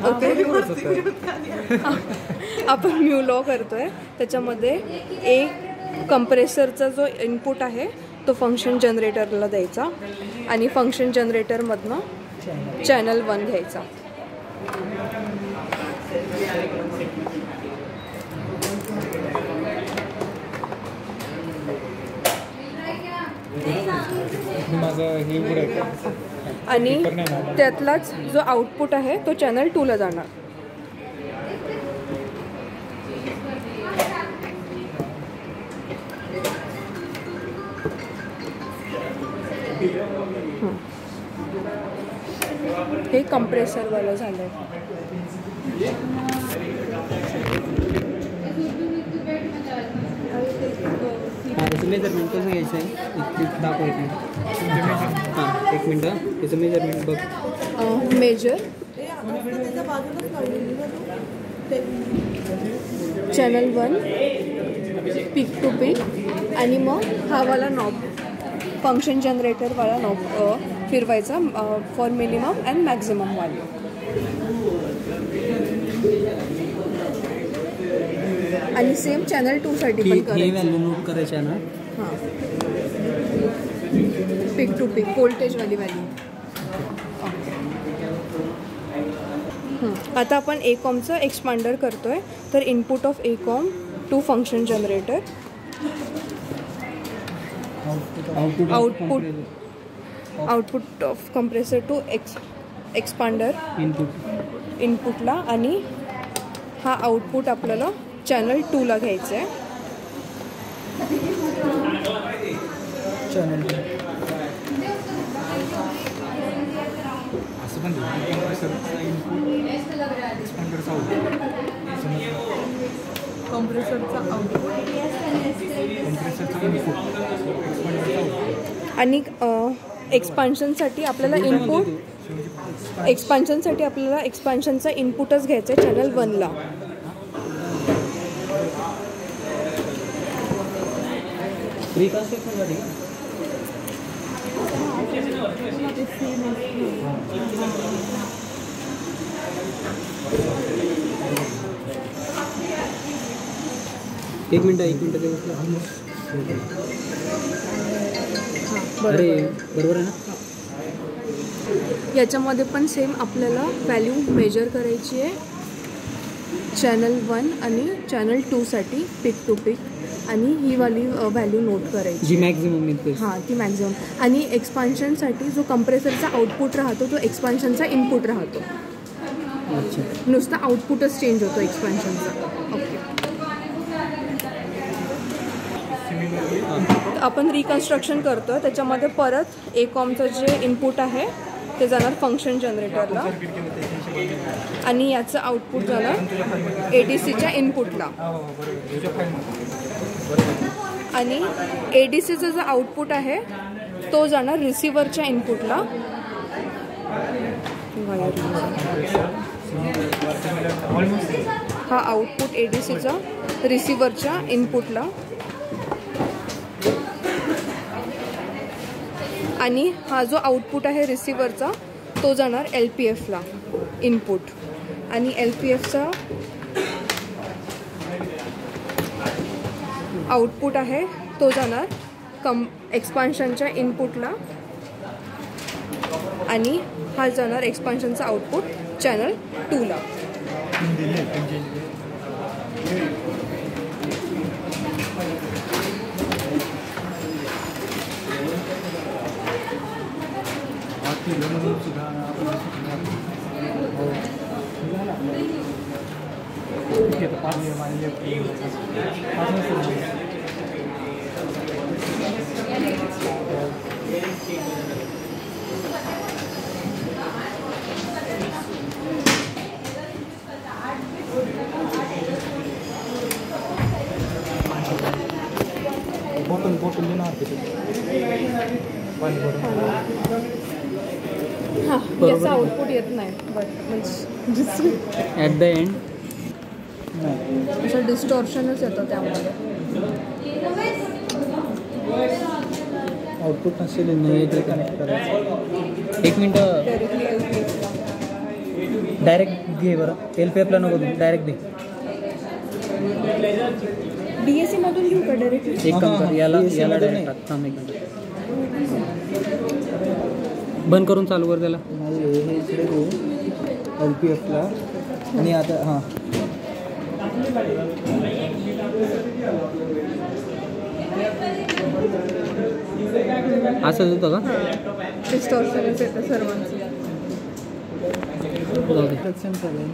Okay आपण mu law करतोय. त्याच्यामध्ये एक कंप्रेसरचा जो इनपुट आहे तो फंक्शन जनरेटरला द्यायचा आणि फंक्शन जनरेटरमधनं चॅनल 1 घ्यायचा. आणि त्यातलाच जो आउटपुट आहे तो चॅनल 2 ला जाणार. हे कंप्रेसरवालं झालंय. मेजरमेंट कसं घ्यायचं आहे दाखव. हां एक मिनटं त्याचं मेजरमेंट बघ. मेजर चॅनल 1 पिक टू पिक आणि मग हा वाला नॉब फंक्शन जनरेटरवाला नॉब फिरवायचा for minimum and maximum value. आणि सेम चॅनल 2 साठी पण करायचं. व्हॅल्यू नोट करायची आहे ना. हां पिक टू पिक व्होल्टेजवाली व्हॅल्यू. आता आपण एकॉमचं एक्सपांडर करतोय. तर इनपुट ऑफ एकॉम to function generator output of compressor to expander इनपुटला आणि हा आउटपुट आपल्याला चॅनल 2 ला घ्यायचं आहे. चॅनल कंप्रेसरचा आउटपुट आणि एक्सपान्शनसाठी आपल्याला एक्सपान्शनचा इनपुटच घ्यायचा आहे चॅनल 1 ला. एक मिनटं अरे बरोबर आहे ना. याच्यामध्ये पण सेम आपल्याला व्हॅल्यू मेजर करायची आहे चॅनल 1 आणि चॅनल 2 साठी पिक टू पिक आणि ही वाली व्हॅल्यू नोट करायची जी मॅक्झिमम मिळते. हां ती मॅक्झिमम. आणि एक्सपान्शनसाठी जो कंप्रेसरचा आउटपुट राहतो तो एक्सपान्शनचा इनपुट राहतो. अच्छा नुसतं आउटपुटच चेंज होतो एक्सपान्शनचा. ओके आपण रिकन्स्ट्रक्शन करतो. त्याच्यामध्ये परत एकॉमचं जे इनपुट आहे ते जाणार फंक्शन जनरेटरला आणि याचं आउटपुट जाणार ADCच्या इनपुटला. आणि ADCचा जो आउटपुट आहे तो जाणार रिसिव्हरच्या इनपुटला. हा आउटपुट ADCचा रिसिव्हरच्या इनपुटला आणि हा जो आउटपुट आहे रिसिव्हरचा तो जाणार LPFला इनपुट. आणि LPFचा आउटपुट आहे तो जाणार एक्सपान्शनच्या इनपुटला आणि हा जाणार एक्सपान्शनचा आउटपुट चॅनल 2 ला. बॉटल देणार हां याचा आउटपुट येत नाही बट ॲट द एंड असं डिस्टॉर्शनच येतं त्यामध्ये. आउटपुट नसेल नाही ते कनेक्ट करायचं. एक मिनटं डायरेक्ट घे बरं. LPFला नको दे, डायरेक्ट दे. DAC मधून घेऊ का डायरेक्टली? एक काम कर, याला DAC याला मध्ये डायरेक्ट टाक. थांब एक मिनिट. बंद करून चालू कर त्याला. नाही हे इकडे दे LPFला. आणि आता हां असंच होतं का? डिस्टॉर्शनच येतं सर्वांचं. जाऊ दे. सेक्शन चालेल.